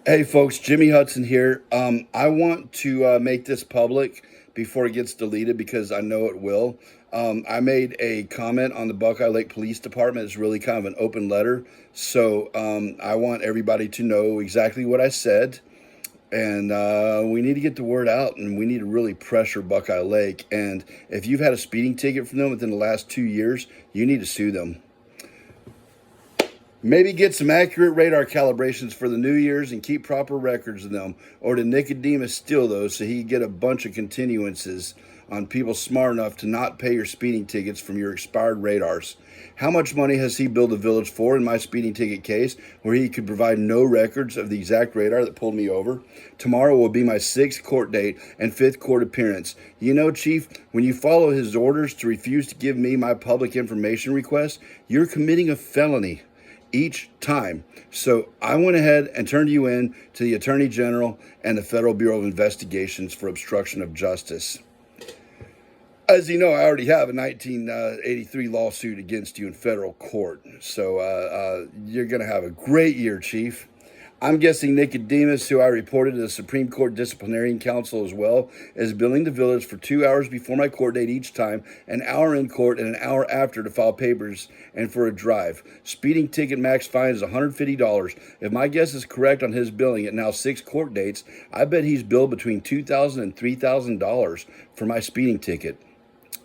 Hey folks, Jimmy Hudson here. I want to make this public before it gets deleted because I know it will. I made a comment on the Buckeye Lake Police Department. It's really kind of an open letter. So I want everybody to know exactly what I said. And we need to get the word out, and we need to really pressure Buckeye Lake. And if you've had a speeding ticket from them within the last 2 years, you need to sue them. Maybe get some accurate radar calibrations for the New Year's and keep proper records of them, or to Nicodemus steal those so he can get a bunch of continuances on people smart enough to not pay your speeding tickets from your expired radars. How much money has he billed the village for in my speeding ticket case where he could provide no records of the exact radar that pulled me over? Tomorrow will be my 6th court date and 5th court appearance. You know, Chief, when you follow his orders to refuse to give me my public information request, you're committing a felony each time. So I went ahead and turned you in to the Attorney General and the Federal Bureau of Investigations for obstruction of justice. As you know, I already have a 1983 lawsuit against you in federal court. So you're going to have a great year, Chief. I'm guessing Nicodemus, who I reported to the Supreme Court Disciplinary Council as well, is billing the village for 2 hours before my court date each time, an hour in court, and an hour after to file papers and for a drive. Speeding ticket max fine is $150. If my guess is correct on his billing at now 6 court dates, I bet he's billed between $2,000 and $3,000 for my speeding ticket.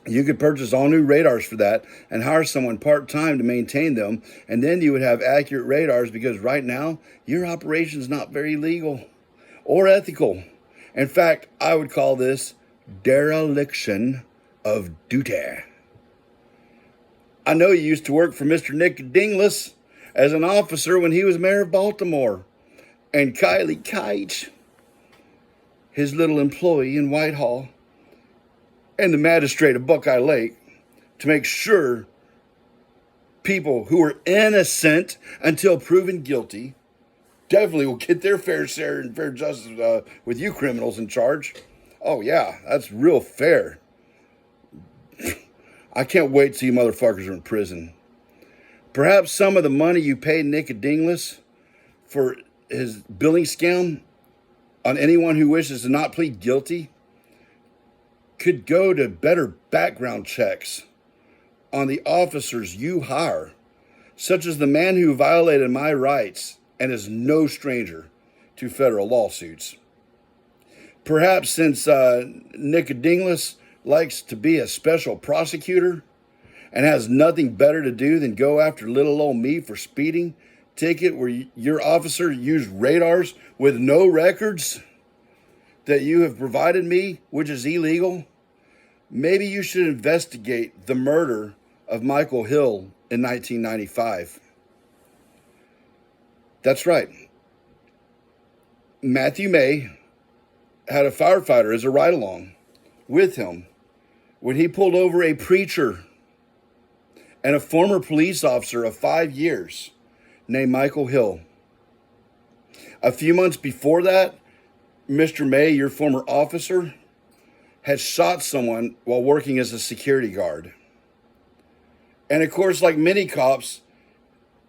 You could purchase all new radars for that and hire someone part-time to maintain them, and then you would have accurate radars because right now, your operation is not very legal or ethical. In fact, I would call this dereliction of duty. I know you used to work for Mr Nicodingus as an officer when he was mayor of Baltimore, and Kylie Kite, his little employee in Whitehall, and the magistrate of Buckeye Lake to make sure people who are innocent until proven guilty definitely will get their fair share and fair justice with you criminals in charge. Oh yeah, that's real fair. I can't wait till you motherfuckers are in prison. Perhaps some of the money you paid Nicodingus for his billing scam on anyone who wishes to not plead guilty could go to better background checks on the officers you hire, such as the man who violated my rights and is no stranger to federal lawsuits. Perhaps since Nicodingus likes to be a special prosecutor and has nothing better to do than go after little old me for speeding ticket where your officer used radars with no records that you have provided me, which is illegal, maybe you should investigate the murder of Michael Hill in 1995. That's right. Matthew May had a firefighter as a ride-along with him when he pulled over a preacher and a former police officer of 5 years named Michael Hill. A few months before that, Mr. May, your former officer, had shot someone while working as a security guard. And of course, like many cops,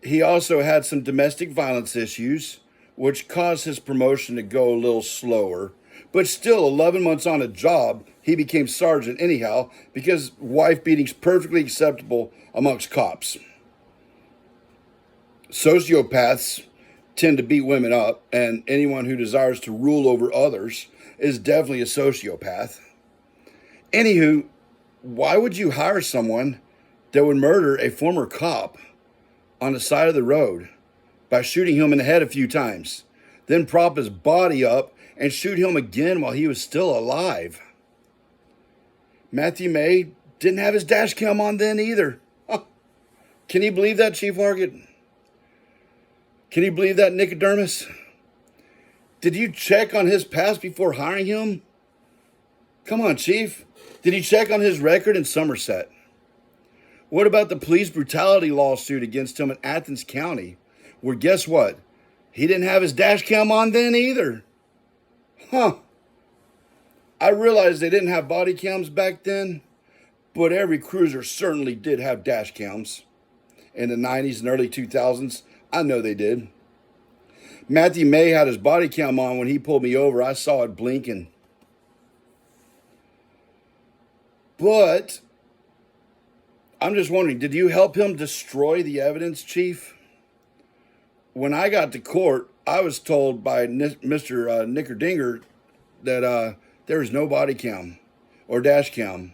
he also had some domestic violence issues, which caused his promotion to go a little slower. But still, 11 months on a job, he became sergeant anyhow, because wife beating's perfectly acceptable amongst cops. Sociopaths tend to beat women up, and anyone who desires to rule over others is definitely a sociopath. Anywho, why would you hire someone that would murder a former cop on the side of the road by shooting him in the head a few times, then prop his body up and shoot him again while he was still alive? Matthew May didn't have his dash cam on then either. Huh. Can you believe that, Chief Harget? Can you believe that, Nicodemus? Did you check on his past before hiring him? Come on, Chief. Did he check on his record in Somerset? What about the police brutality lawsuit against him in Athens County, where guess what? He didn't have his dash cam on then either. Huh. I realized they didn't have body cams back then, but every cruiser certainly did have dash cams. In the 90s and early 2000s, I know they did. Matthew May had his body cam on when he pulled me over. I saw it blinking. But I'm just wondering, did you help him destroy the evidence, Chief? When I got to court, I was told by Mr. Nicodingus that there was no body cam or dash cam,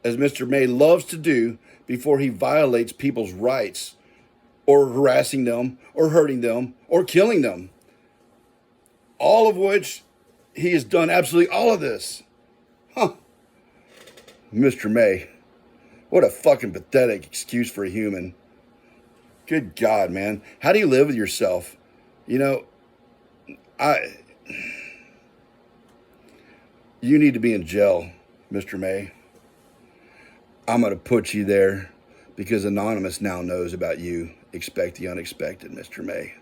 as Mr. May loves to do before he violates people's rights, or harassing them, or hurting them, or killing them. All of which he has done absolutely all of this. Huh. Mr. May, what a fucking pathetic excuse for a human. Good God, man. How do you live with yourself? You know, you need to be in jail, Mr. May. I'm going to put you there because Anonymous now knows about you. Expect the unexpected, Mr. May.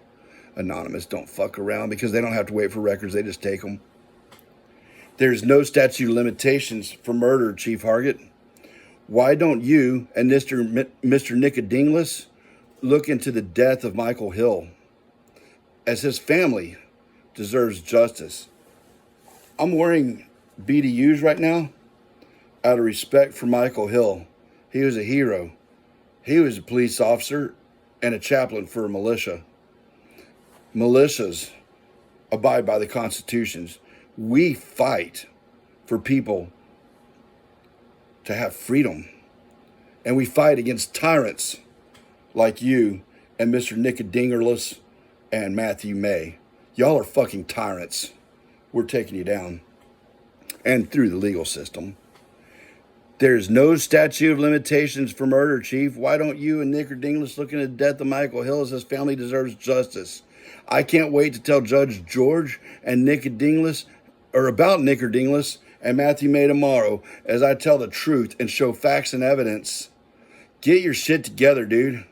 Anonymous don't fuck around because they don't have to wait for records. They just take them. There's no statute of limitations for murder, Chief Harget. Why don't you and Mr. Nicodingus look into the death of Michael Hill, as his family deserves justice? I'm wearing BDUs right now out of respect for Michael Hill. He was a hero. He was a police officer and a chaplain for a militia. Militias abide by the constitutions. We fight for people to have freedom. And we fight against tyrants like you and Mr. Nicodingus and Matthew May. Y'all are fucking tyrants. We're taking you down. And through the legal system. There's no statute of limitations for murder, Chief. Why don't you and Nicodingus look into the death of Michael Hill, as his family deserves justice? I can't wait to tell Judge George and Nicodingus, or about Nicodingus and Matthew May tomorrow, as I tell the truth and show facts and evidence. Get your shit together, dude.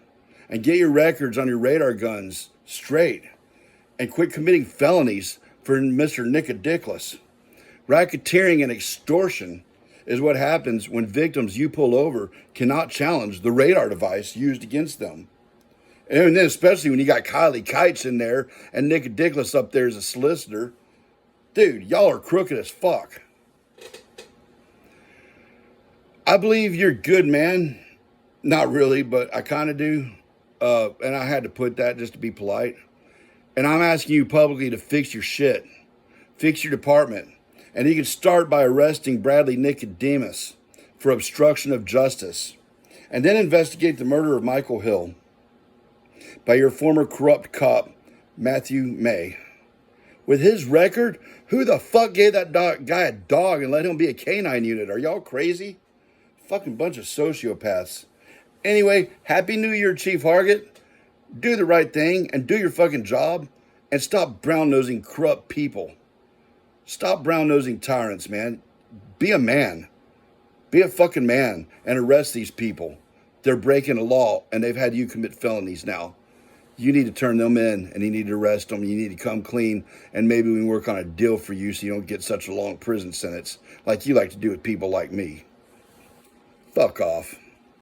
And get your records on your radar guns straight. And quit committing felonies for Mr. Nicodingus. Racketeering and extortion is what happens when victims you pull over cannot challenge the radar device used against them. And then especially when you got Kylie Kites in there and Nicodingus up there as a solicitor. Dude, y'all are crooked as fuck. I believe you're good, man. Not really, but I kind of do. And I had to put that just to be polite. And I'm asking you publicly to fix your shit. Fix your department. And you can start by arresting Bradley Nicodingus for obstruction of justice. And then investigate the murder of Michael Hill by your former corrupt cop, Matthew May. With his record, who the fuck gave that guy a dog and let him be a canine unit? Are y'all crazy? Fucking bunch of sociopaths. Anyway, Happy New Year, Chief Harget. Do the right thing and do your fucking job and stop brown-nosing corrupt people. Stop brown-nosing tyrants, man. Be a man. Be a fucking man and arrest these people. They're breaking the law and they've had you commit felonies now. You need to turn them in and you need to arrest them. You need to come clean and maybe we can work on a deal for you so you don't get such a long prison sentence like you like to do with people like me. Fuck off.